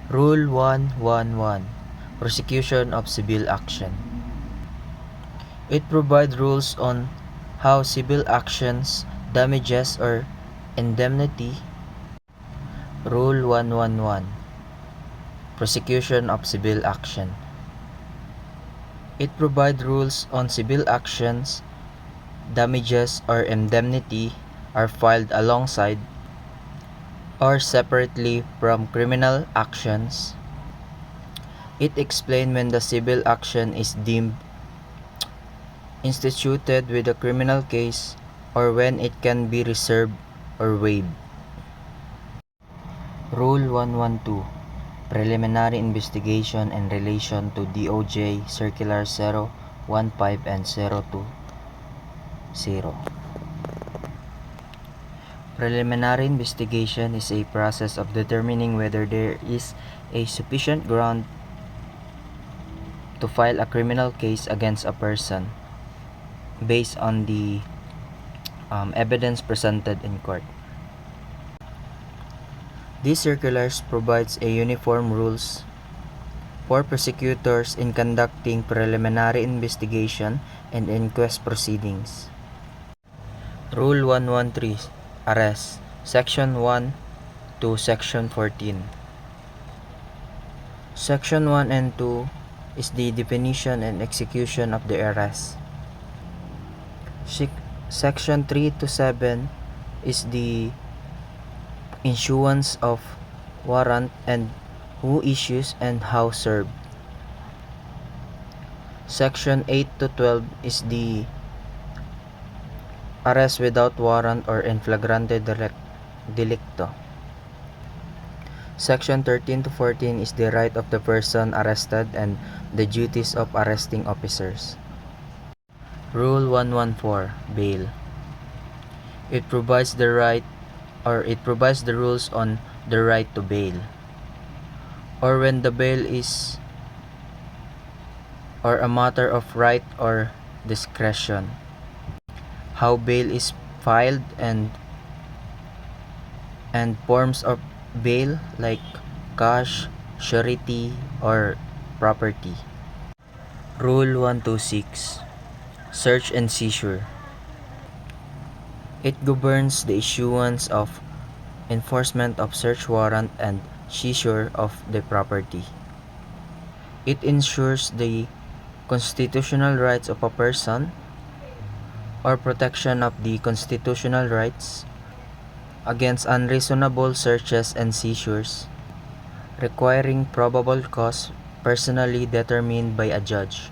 Rule 111, Prosecution of Civil Action. It provides rules on how civil actions, damages, or indemnity. Rule 111, Prosecution of Civil Action. It provides rules on civil actions, damages, or indemnity are filed alongside or separately from criminal actions. It explains when the civil action is deemed instituted with a criminal case or when it can be reserved or waived. Rule 112, Preliminary Investigation in relation to DOJ Circular 015 and 020. Preliminary investigation is a process of determining whether there is a sufficient ground to file a criminal case against a person based on the evidence presented in court. These circulars provides a uniform rules for prosecutors in conducting preliminary investigation and inquest proceedings. Rule 113, Arrest, Section 1 to Section 14. Section 1 and 2 is the definition and execution of the arrest. Section 3 to 7 is the issuance of warrant and who issues and how served. Section 8 to 12 is the arrest without warrant or in flagrante delicto. Section 13 to 14 is the right of the person arrested and the duties of arresting officers. Rule 114, Bail. It provides the rules on the right to bail, or when the bail is or a matter of right or discretion, how bail is filed and forms of bail like cash, surety, or property. Rule 126, Search and Seizure. It governs the issuance of enforcement of search warrant and seizure of the property. It ensures the constitutional rights of a person or protection of the constitutional rights against unreasonable searches and seizures, requiring probable cause personally determined by a judge.